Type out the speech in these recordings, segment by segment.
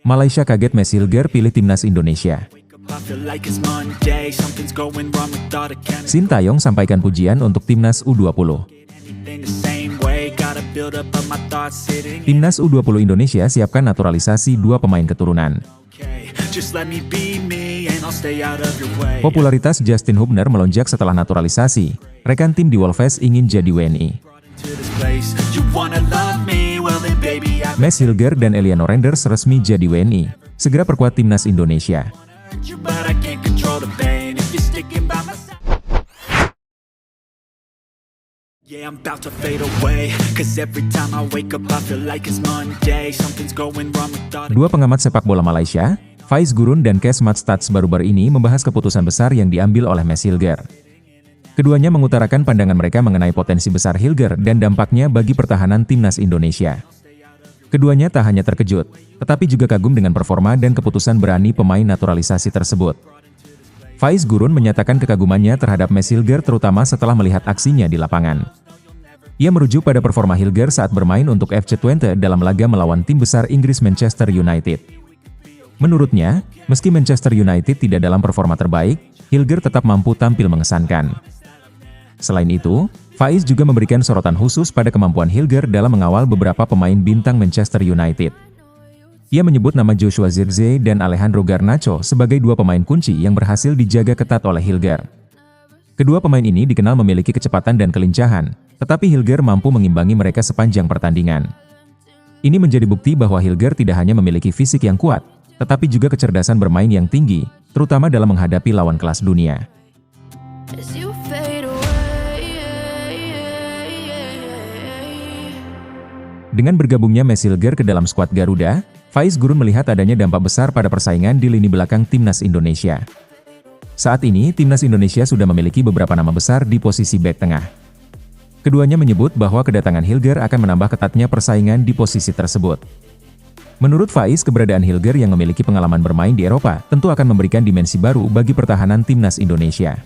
Malaysia kaget Max Hilger pilih timnas Indonesia. Sintayong sampaikan pujian untuk timnas U20. Timnas U20 Indonesia siapkan naturalisasi 2 pemain keturunan. Popularitas Justin Hubner melonjak setelah naturalisasi. Rekan tim di Wolves ingin jadi WNI. Max Hilger dan Eliano Renders resmi jadi WNI. Segera perkuat timnas Indonesia. Dua pengamat sepak bola Malaysia, Faiz Gurun dan Kes Matstats baru-baru ini membahas keputusan besar yang diambil oleh Max Hilger. Keduanya mengutarakan pandangan mereka mengenai potensi besar Hilger dan dampaknya bagi pertahanan timnas Indonesia. Keduanya tak hanya terkejut, tetapi juga kagum dengan performa dan keputusan berani pemain naturalisasi tersebut. Faiz Gurun menyatakan kekagumannya terhadap Max Hilger terutama setelah melihat aksinya di lapangan. Ia merujuk pada performa Hilger saat bermain untuk FC Twente dalam laga melawan tim besar Inggris Manchester United. Menurutnya, meski Manchester United tidak dalam performa terbaik, Hilger tetap mampu tampil mengesankan. Selain itu, Faiz juga memberikan sorotan khusus pada kemampuan Hilger dalam mengawal beberapa pemain bintang Manchester United. Ia menyebut nama Joshua Zirkzee dan Alejandro Garnacho sebagai 2 pemain kunci yang berhasil dijaga ketat oleh Hilger. Kedua pemain ini dikenal memiliki kecepatan dan kelincahan, tetapi Hilger mampu mengimbangi mereka sepanjang pertandingan. Ini menjadi bukti bahwa Hilger tidak hanya memiliki fisik yang kuat, tetapi juga kecerdasan bermain yang tinggi, terutama dalam menghadapi lawan kelas dunia. Dengan bergabungnya Max Hilger ke dalam skuad Garuda, Faiz Gurun melihat adanya dampak besar pada persaingan di lini belakang timnas Indonesia. Saat ini, timnas Indonesia sudah memiliki beberapa nama besar di posisi bek tengah. Keduanya menyebut bahwa kedatangan Hilger akan menambah ketatnya persaingan di posisi tersebut. Menurut Faiz, keberadaan Hilger yang memiliki pengalaman bermain di Eropa tentu akan memberikan dimensi baru bagi pertahanan timnas Indonesia.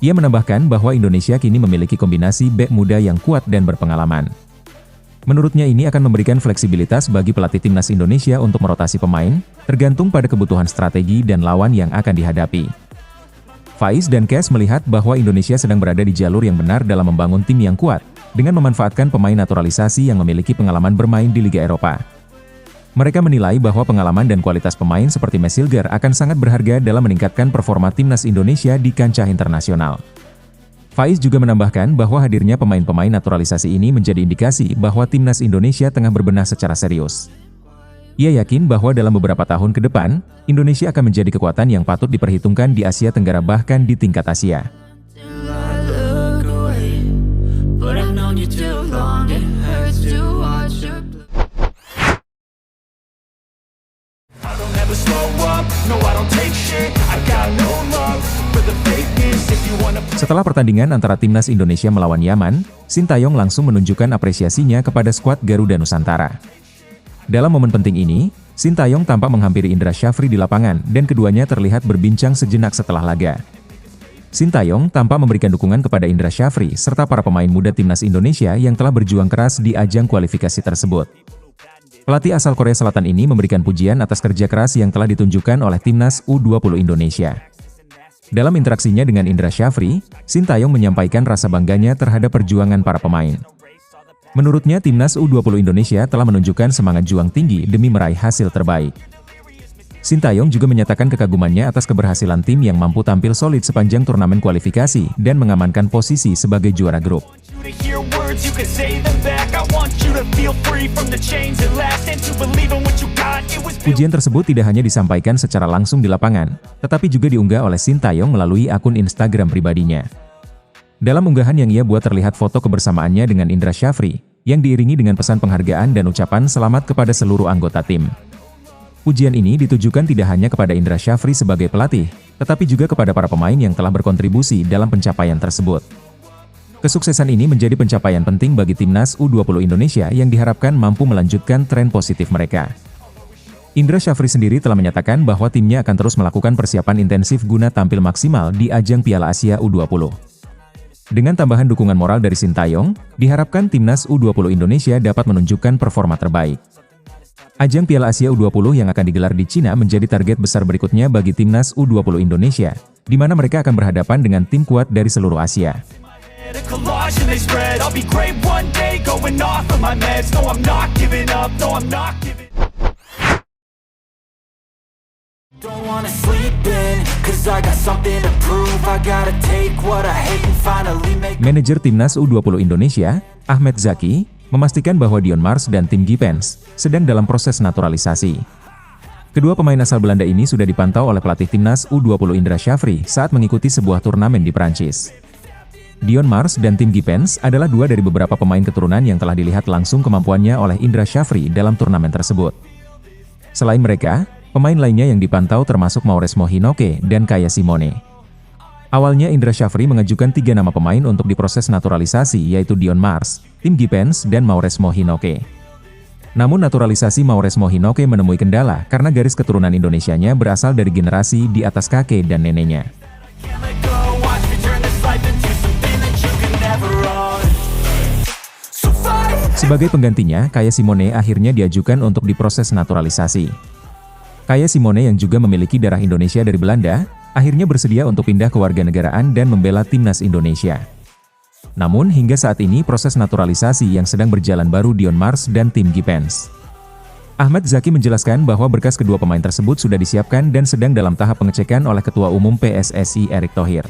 Ia menambahkan bahwa Indonesia kini memiliki kombinasi bek muda yang kuat dan berpengalaman. Menurutnya ini akan memberikan fleksibilitas bagi pelatih timnas Indonesia untuk merotasi pemain, tergantung pada kebutuhan strategi dan lawan yang akan dihadapi. Faiz dan Kes melihat bahwa Indonesia sedang berada di jalur yang benar dalam membangun tim yang kuat, dengan memanfaatkan pemain naturalisasi yang memiliki pengalaman bermain di Liga Eropa. Mereka menilai bahwa pengalaman dan kualitas pemain seperti Max Hilger akan sangat berharga dalam meningkatkan performa timnas Indonesia di kancah internasional. Faiz juga menambahkan bahwa hadirnya pemain-pemain naturalisasi ini menjadi indikasi bahwa timnas Indonesia tengah berbenah secara serius. Ia yakin bahwa dalam beberapa tahun ke depan, Indonesia akan menjadi kekuatan yang patut diperhitungkan di Asia Tenggara bahkan di tingkat Asia. Setelah pertandingan antara timnas Indonesia melawan Yaman, Sintayong langsung menunjukkan apresiasinya kepada skuad Garuda Nusantara. Dalam momen penting ini, Sintayong tampak menghampiri Indra Syafri di lapangan dan keduanya terlihat berbincang sejenak setelah laga. Sintayong tampak memberikan dukungan kepada Indra Syafri serta para pemain muda timnas Indonesia yang telah berjuang keras di ajang kualifikasi tersebut. Pelatih asal Korea Selatan ini memberikan pujian atas kerja keras yang telah ditunjukkan oleh timnas U20 Indonesia. Dalam interaksinya dengan Indra Syafri, Sintayong menyampaikan rasa bangganya terhadap perjuangan para pemain. Menurutnya timnas U20 Indonesia telah menunjukkan semangat juang tinggi demi meraih hasil terbaik. Sintayong juga menyatakan kekagumannya atas keberhasilan tim yang mampu tampil solid sepanjang turnamen kualifikasi dan mengamankan posisi sebagai juara grup. Pujian tersebut tidak hanya disampaikan secara langsung di lapangan, tetapi juga diunggah oleh Sintayong melalui akun Instagram pribadinya. Dalam unggahan yang ia buat terlihat foto kebersamaannya dengan Indra Syafri, yang diiringi dengan pesan penghargaan dan ucapan selamat kepada seluruh anggota tim. Pujian ini ditujukan tidak hanya kepada Indra Syafri sebagai pelatih, tetapi juga kepada para pemain yang telah berkontribusi dalam pencapaian tersebut. Kesuksesan ini menjadi pencapaian penting bagi timnas U20 Indonesia yang diharapkan mampu melanjutkan tren positif mereka. Indra Syafri sendiri telah menyatakan bahwa timnya akan terus melakukan persiapan intensif guna tampil maksimal di ajang Piala Asia U20. Dengan tambahan dukungan moral dari Sintayong, diharapkan timnas U20 Indonesia dapat menunjukkan performa terbaik. Ajang Piala Asia U20 yang akan digelar di Cina menjadi target besar berikutnya bagi timnas U20 Indonesia, di mana mereka akan berhadapan dengan tim kuat dari seluruh Asia. Manajer timnas U20 Indonesia, Ahmed Zaki, memastikan bahwa Dion Mars dan Tim Gippens sedang dalam proses naturalisasi. Kedua pemain asal Belanda ini sudah dipantau oleh pelatih timnas U20 Indra Syafri saat mengikuti sebuah turnamen di Prancis. Dion Mars dan Tim Gippens adalah dua dari beberapa pemain keturunan yang telah dilihat langsung kemampuannya oleh Indra Syafri dalam turnamen tersebut. Selain mereka, pemain lainnya yang dipantau termasuk Mauresmo Hinoke dan Kaya Simone. Awalnya Indra Syafri mengajukan 3 nama pemain untuk diproses naturalisasi, yaitu Dion Mars, Tim Gippens, dan Mauresmo Hinoke. Namun naturalisasi Mauresmo Hinoke menemui kendala karena garis keturunan Indonesianya berasal dari generasi di atas kakek dan neneknya. Sebagai penggantinya, Kaya Simone akhirnya diajukan untuk diproses naturalisasi. Kaya Simone yang juga memiliki darah Indonesia dari Belanda, akhirnya bersedia untuk pindah kewarganegaraan dan membela timnas Indonesia. Namun hingga saat ini proses naturalisasi yang sedang berjalan baru Dion Mars dan Tim Gippens. Ahmed Zaki menjelaskan bahwa berkas kedua pemain tersebut sudah disiapkan dan sedang dalam tahap pengecekan oleh Ketua Umum PSSI Erick Thohir.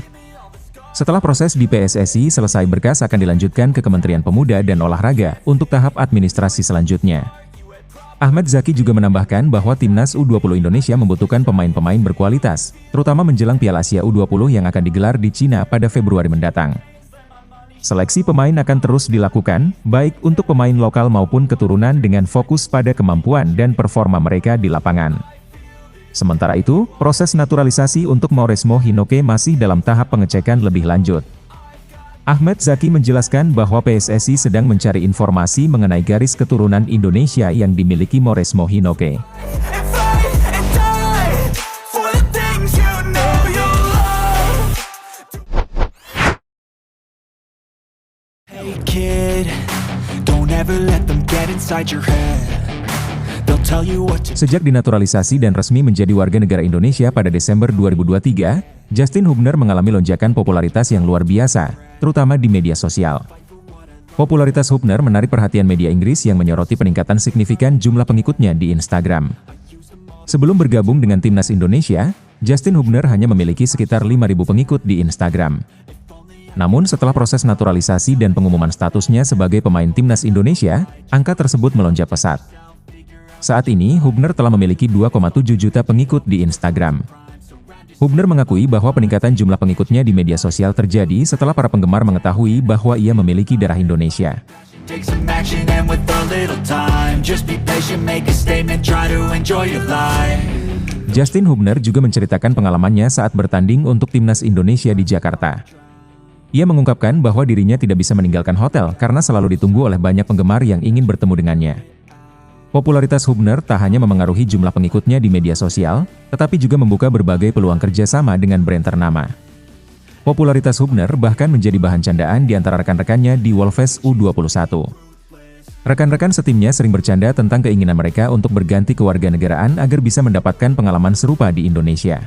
Setelah proses di PSSI selesai, berkas akan dilanjutkan ke Kementerian Pemuda dan Olahraga untuk tahap administrasi selanjutnya. Ahmed Zaki juga menambahkan bahwa timnas U20 Indonesia membutuhkan pemain-pemain berkualitas, terutama menjelang Piala Asia U20 yang akan digelar di Cina pada Februari mendatang. Seleksi pemain akan terus dilakukan, baik untuk pemain lokal maupun keturunan dengan fokus pada kemampuan dan performa mereka di lapangan. Sementara itu, proses naturalisasi untuk Mauresmo Hinoke masih dalam tahap pengecekan lebih lanjut. Ahmed Zaki menjelaskan bahwa PSSI sedang mencari informasi mengenai garis keturunan Indonesia yang dimiliki Mauresmo Hinoke. Hey kid, don't ever let them get inside your head. Sejak dinaturalisasi dan resmi menjadi warga negara Indonesia pada Desember 2023, Justin Hubner mengalami lonjakan popularitas yang luar biasa, terutama di media sosial. Popularitas Hubner menarik perhatian media Inggris yang menyoroti peningkatan signifikan jumlah pengikutnya di Instagram. Sebelum bergabung dengan timnas Indonesia, Justin Hubner hanya memiliki sekitar 5.000 pengikut di Instagram. Namun setelah proses naturalisasi dan pengumuman statusnya sebagai pemain timnas Indonesia, angka tersebut melonjak pesat. Saat ini, Hubner telah memiliki 2,7 juta pengikut di Instagram. Hubner mengakui bahwa peningkatan jumlah pengikutnya di media sosial terjadi setelah para penggemar mengetahui bahwa ia memiliki darah Indonesia. Justin Hubner juga menceritakan pengalamannya saat bertanding untuk timnas Indonesia di Jakarta. Ia mengungkapkan bahwa dirinya tidak bisa meninggalkan hotel karena selalu ditunggu oleh banyak penggemar yang ingin bertemu dengannya. Popularitas Hubner tak hanya memengaruhi jumlah pengikutnya di media sosial, tetapi juga membuka berbagai peluang kerjasama dengan brand ternama. Popularitas Hubner bahkan menjadi bahan candaan di antara rekan-rekannya di Wolves U21. Rekan-rekan setimnya sering bercanda tentang keinginan mereka untuk berganti kewarganegaraan agar bisa mendapatkan pengalaman serupa di Indonesia.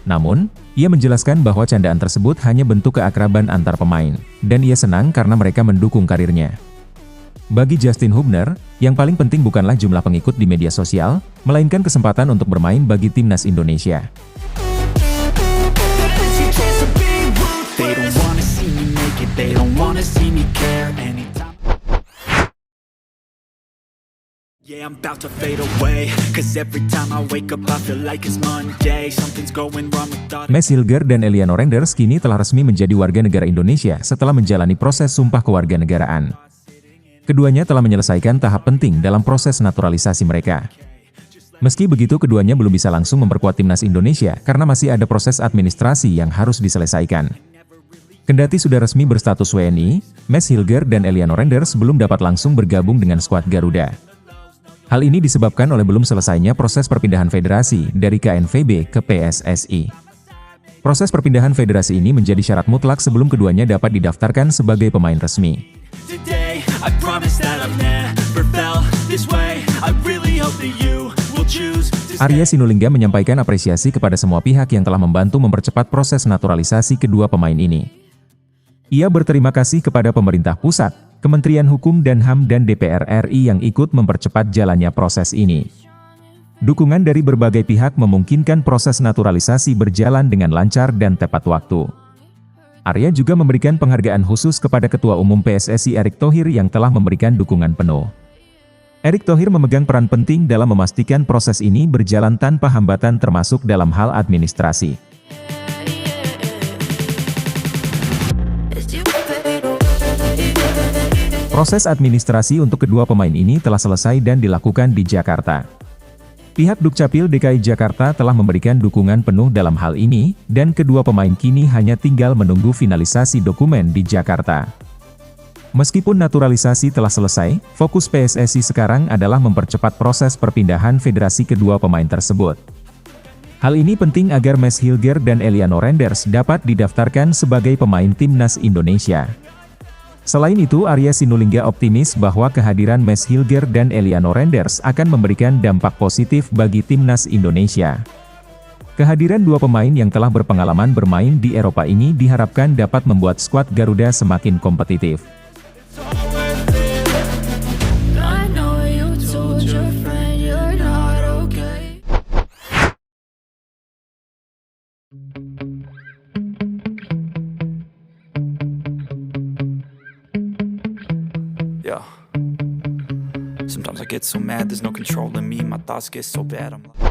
Namun, ia menjelaskan bahwa candaan tersebut hanya bentuk keakraban antar pemain, dan ia senang karena mereka mendukung karirnya. Bagi Justin Hubner, yang paling penting bukanlah jumlah pengikut di media sosial, melainkan kesempatan untuk bermain bagi timnas Indonesia. Mads Hilger dan Eliano Renders kini telah resmi menjadi warga negara Indonesia setelah menjalani proses sumpah kewarganegaraan. Keduanya telah menyelesaikan tahap penting dalam proses naturalisasi mereka. Meski begitu, keduanya belum bisa langsung memperkuat timnas Indonesia karena masih ada proses administrasi yang harus diselesaikan. Kendati sudah resmi berstatus WNI, Mads Hilger dan Eliano Renders belum dapat langsung bergabung dengan skuad Garuda. Hal ini disebabkan oleh belum selesainya proses perpindahan federasi dari KNVB ke PSSI. Proses perpindahan federasi ini menjadi syarat mutlak sebelum keduanya dapat didaftarkan sebagai pemain resmi. I promise that I've never felt this way. I really Arya Sinulinga menyampaikan apresiasi kepada semua pihak yang telah membantu mempercepat proses naturalisasi kedua pemain ini. Ia berterima kasih kepada pemerintah pusat, Kementerian Hukum dan HAM dan DPR RI yang ikut mempercepat jalannya proses ini. Dukungan dari berbagai pihak memungkinkan proses naturalisasi berjalan dengan lancar dan tepat waktu. Arya juga memberikan penghargaan khusus kepada Ketua Umum PSSI Erick Thohir yang telah memberikan dukungan penuh. Erick Thohir memegang peran penting dalam memastikan proses ini berjalan tanpa hambatan termasuk dalam hal administrasi. Proses administrasi untuk kedua pemain ini telah selesai dan dilakukan di Jakarta. Pihak Dukcapil DKI Jakarta telah memberikan dukungan penuh dalam hal ini, dan kedua pemain kini hanya tinggal menunggu finalisasi dokumen di Jakarta. Meskipun naturalisasi telah selesai, fokus PSSI sekarang adalah mempercepat proses perpindahan federasi kedua pemain tersebut. Hal ini penting agar Maes Hilger dan Eliano Renders dapat didaftarkan sebagai pemain timnas Indonesia. Selain itu, Arya Sinulinga optimis bahwa kehadiran Maes Hilger dan Eliano Renders akan memberikan dampak positif bagi timnas Indonesia. Kehadiran dua pemain yang telah berpengalaman bermain di Eropa ini diharapkan dapat membuat skuad Garuda semakin kompetitif. Yeah. Sometimes I get so mad, there's no controlling me. My thoughts get so bad, I'm like